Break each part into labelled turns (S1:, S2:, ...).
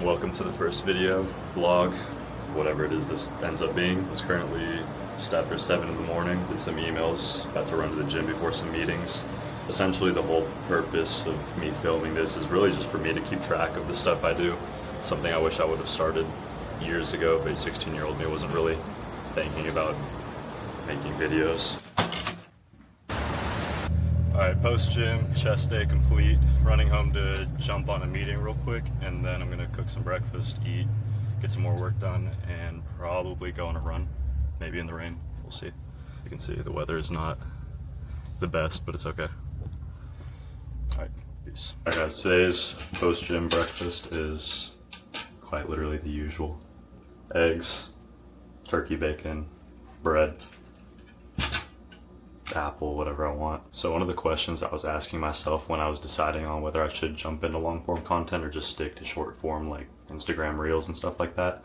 S1: Welcome to the first video, vlog, whatever it is this ends up being. It's currently just after 7 in the morning, did some emails, about to run to the gym before some meetings. Essentially the whole purpose of me filming this is really just for me to keep track of the stuff I do. Something I wish I would have started years ago, but 16-year-old me wasn't really thinking about making videos. Alright, post-gym, chest day complete, running home to jump on a meeting real quick, and then I'm gonna cook some breakfast, eat, get some more work done, and probably go on a run, maybe in the rain, we'll see. You can see the weather is not the best, but it's okay. Alright, peace. Alright guys, today's post-gym breakfast is quite literally the usual. Eggs, turkey bacon, bread, apple, whatever I want. So one of the questions I was asking myself when I was deciding on whether I should jump into long form content or just stick to short form like Instagram reels and stuff like that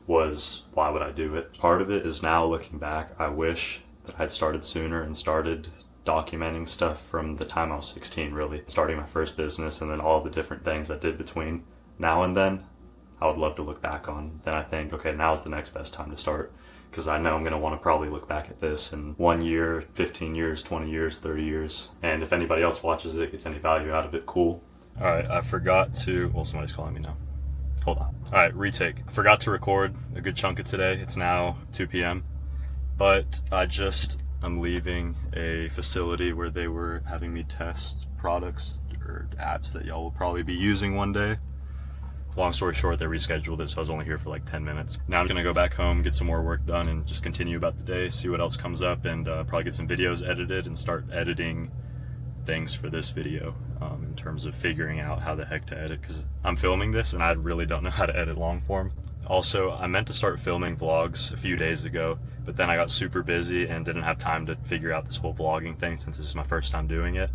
S1: was, why would I do it? Part of it is, now looking back, I wish that I'd started sooner and started documenting stuff from the time I was 16, really. Starting my first business and then all the different things I did between now and then, I would love to look back on. Then I think, okay, now's the next best time to start. Because I know I'm going to want to probably look back at this in 1 year, 15 years, 20 years, 30 years. And if anybody else watches it, gets any value out of it, cool. All right, I forgot to, well, somebody's calling me now. Hold on. All right, retake. I forgot to record a good chunk of today. It's now 2 p.m. But I'm leaving a facility where they were having me test products or apps that y'all will probably be using one day. Long story short, they rescheduled it, so I was only here for like 10 minutes. Now I'm gonna go back home, get some more work done, and just continue about the day, see what else comes up, and probably get some videos edited and start editing things for this video in terms of figuring out how the heck to edit, because I'm filming this and I really don't know how to edit long form. Also, I meant to start filming vlogs a few days ago, but then I got super busy and didn't have time to figure out this whole vlogging thing since this is my first time doing it.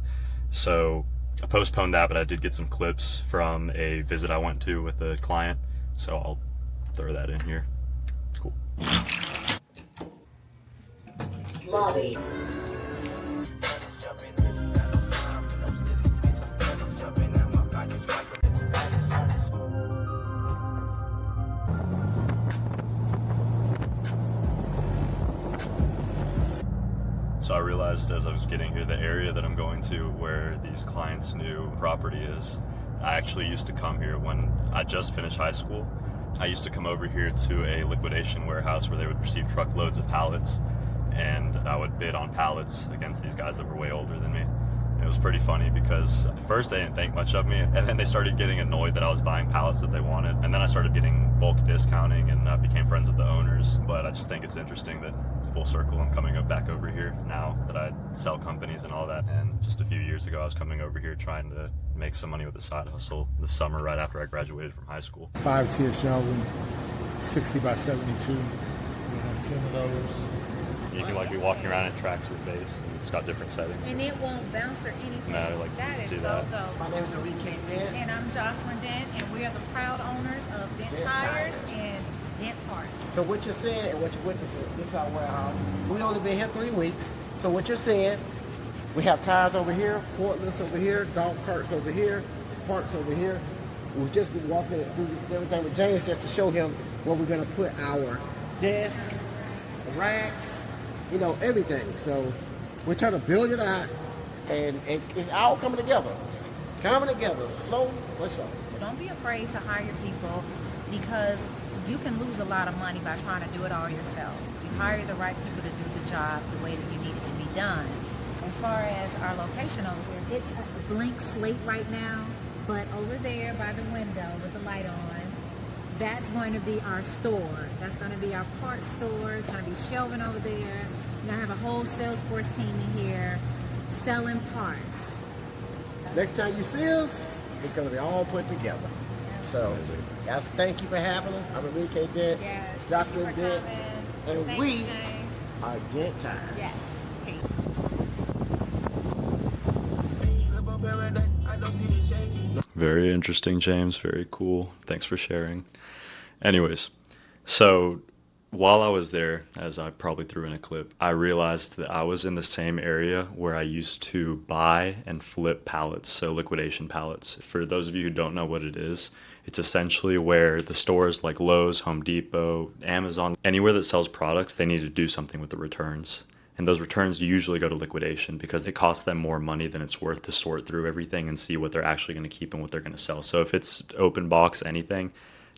S1: So I postponed that, but I did get some clips from a visit I went to with a client, so I'll throw that in here. Cool.
S2: Lobby.
S1: So I realized as I was getting here, the area that I'm going to where these clients' new property is, I actually used to come here when I just finished high school. I used to come over here to a liquidation warehouse where they would receive truckloads of pallets, and I would bid on pallets against these guys that were way older than me. And it was pretty funny because at first they didn't think much of me, and then they started getting annoyed that I was buying pallets that they wanted. And then I started getting bulk discounting and I became friends with the owners. But I just think it's interesting that full circle I'm coming back over here now that I sell companies and all that. And just a few years ago I was coming over here trying to make some money with a side hustle this summer right after I graduated from high school.
S3: 5-tier shower, 60 by 72. We have 10 of those.
S1: You can like be walking around, it tracks your face, and it's got different settings.
S4: And it won't bounce or anything.
S1: No, like
S4: that is
S1: see
S4: so
S1: that.
S4: dope.
S2: My name is Enrique Dent.
S4: And I'm Jocelyn Dent, and we are the proud owners of Dent
S2: Dent
S4: Tires
S2: Tires.
S4: and Dent Parts.
S2: So what you're saying and what you're witnessing, this is our warehouse. We only been here 3 weeks. So what you're saying, we have tires over here, forklifts over here, dog carts over here, parts over here. We've just been walking through everything with James just to show him where we're gonna put our desk, racks, you know, everything. So we're trying to build it out, and it's all coming together. Coming together, slow but sure.
S4: Don't be afraid to hire people, because you can lose a lot of money by trying to do it all yourself. You hire the right people to do the job the way that you need it to be done. As far as our location over here, it's a blank slate right now, but over there by the window with the light on, that's going to be our store. That's going to be our parts store. It's going to be shelving over there. We're going to have a whole Salesforce team in here selling parts.
S2: Next time you see us, it's going to be all put together. So, guys, thank you for having us. I'm Enrique Dent,
S4: Yes.
S2: Jocelyn
S4: thank you
S2: Dent,
S4: for coming.
S2: and
S4: Thank
S2: we
S4: you, James.
S2: are Dent Tires.
S4: Yes. Peace.
S1: Very interesting, James. Very cool. Thanks for sharing. Anyways, so while I was there, as I probably threw in a clip, I realized that I was in the same area where I used to buy and flip pallets, so liquidation pallets. For those of you who don't know what it is It's essentially where the stores like Lowe's, Home Depot, Amazon, anywhere that sells products, they need to do something with the returns. And those returns usually go to liquidation because it costs them more money than it's worth to sort through everything and see what they're actually going to keep and what they're going to sell. So if it's open box anything,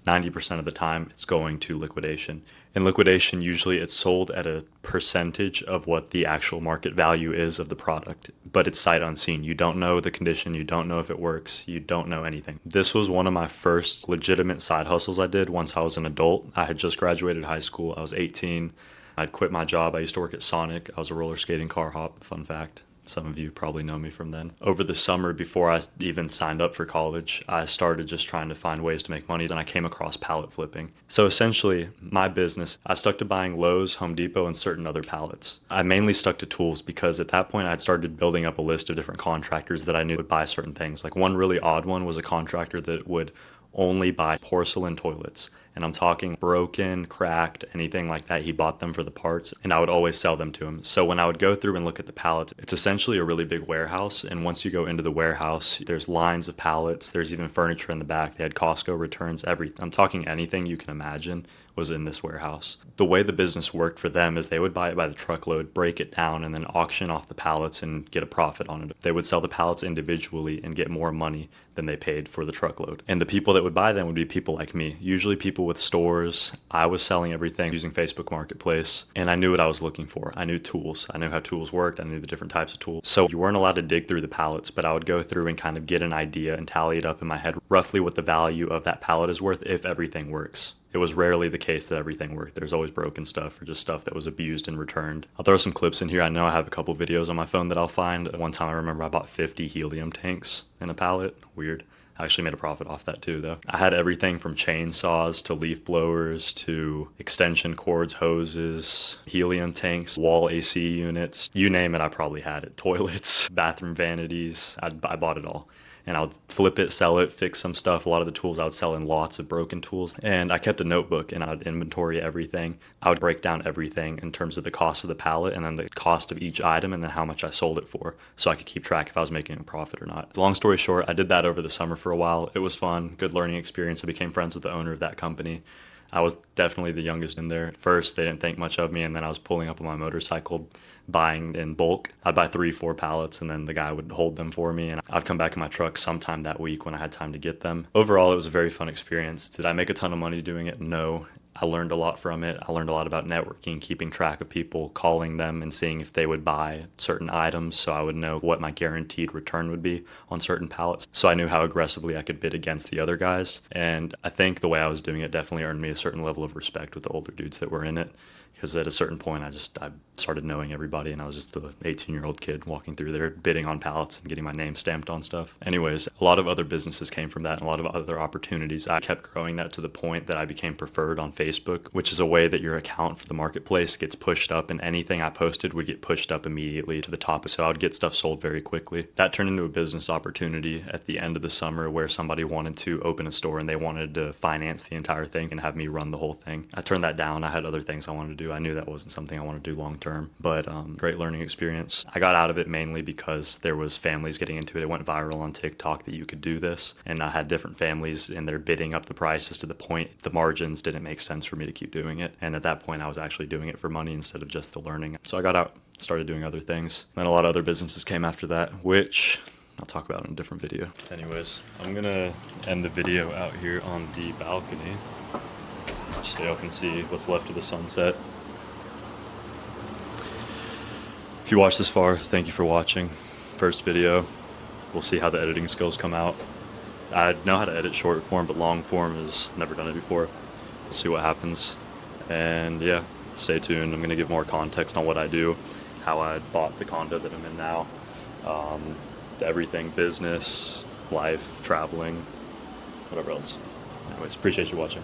S1: 90% of the time it's going to liquidation. In liquidation, usually it's sold at a percentage of what the actual market value is of the product, but it's sight unseen. You don't know the condition, you don't know if it works, you don't know anything. This was one of my first legitimate side hustles I did once I was an adult. I had just graduated high school, I was 18. I'd quit my job. I used to work at Sonic. I was a roller skating car hop, fun fact. Some of you probably know me from then. Over the summer, before I even signed up for college, I started just trying to find ways to make money. Then I came across pallet flipping. So essentially, my business, I stuck to buying Lowe's, Home Depot, and certain other pallets. I mainly stuck to tools because at that point, I'd started building up a list of different contractors that I knew would buy certain things. Like one really odd one was a contractor that would only buy porcelain toilets. And I'm talking broken, cracked, anything like that. He bought them for the parts, and I would always sell them to him. So when I would go through and look at the pallets, it's essentially a really big warehouse. And once you go into the warehouse, there's lines of pallets. There's even furniture in the back. They had Costco returns, everything. I'm talking anything you can imagine was in this warehouse. The way the business worked for them is they would buy it by the truckload, break it down, and then auction off the pallets and get a profit on it. They would sell the pallets individually and get more money than they paid for the truckload. And the people that would buy them would be people like me, usually people with stores. I was selling everything using Facebook Marketplace, and I knew what I was looking for. I knew tools. I knew how tools worked. I knew the different types of tools. So you weren't allowed to dig through the pallets, but I would go through and kind of get an idea and tally it up in my head, roughly what the value of that pallet is worth if everything works. It was rarely the case that everything worked. There's always broken stuff or just stuff that was abused and returned. I'll throw some clips in here. I know I have a couple videos on my phone that I'll find. One time I remember I bought 50 helium tanks in a pallet. Weird. I actually made a profit off that too, though. I had everything from chainsaws to leaf blowers to extension cords, hoses, helium tanks, wall AC units. You name it, I probably had it. Toilets, bathroom vanities. I bought it all. And I would flip it, sell it, fix some stuff. A lot of the tools I would sell in lots of broken tools. And I kept a notebook and I would inventory everything. I would break down everything in terms of the cost of the pallet and then the cost of each item and then how much I sold it for, so I could keep track if I was making a profit or not. Long story short, I did that over the summer for a while. It was fun, good learning experience. I became friends with the owner of that company. I was definitely the youngest in there. At first, they didn't think much of me, and then I was pulling up on my motorcycle, buying in bulk. I'd buy 3-4 pallets, and then the guy would hold them for me, and I'd come back in my truck sometime that week when I had time to get them. Overall, it was a very fun experience. Did I make a ton of money doing it? No. I learned a lot from it. I learned a lot about networking, keeping track of people, calling them and seeing if they would buy certain items so I would know what my guaranteed return would be on certain pallets. So I knew how aggressively I could bid against the other guys. And I think the way I was doing it definitely earned me a certain level of respect with the older dudes that were in it. Because at a certain point, I started knowing everybody, and I was just the 18-year-old kid walking through there bidding on pallets and getting my name stamped on stuff. Anyways, a lot of other businesses came from that and a lot of other opportunities. I kept growing that to the point that I became preferred on Facebook, which is a way that your account for the marketplace gets pushed up, and anything I posted would get pushed up immediately to the top. So I would get stuff sold very quickly. That turned into a business opportunity at the end of the summer where somebody wanted to open a store and they wanted to finance the entire thing and have me run the whole thing. I turned that down. I had other things I wanted to do. I knew that wasn't something I wanted to do long term, but great learning experience. I got out of it mainly because there was families getting into it. It went viral on TikTok that you could do this, and I had different families and they're bidding up the prices to the point the margins didn't make sense for me to keep doing it. And at that point, I was actually doing it for money instead of just the learning. So I got out, started doing other things. Then a lot of other businesses came after that, which I'll talk about in a different video. Anyways, I'm gonna end the video out here on the balcony so y'all can see what's left of the sunset. If you watched this far, thank you for watching. First video. We'll see how the editing skills come out. I know how to edit short form, but long form is never done it before. We'll see what happens. And yeah, stay tuned. I'm gonna give more context on what I do, how I bought the condo that I'm in now, everything, business, life, traveling, whatever else. Anyways, appreciate you watching.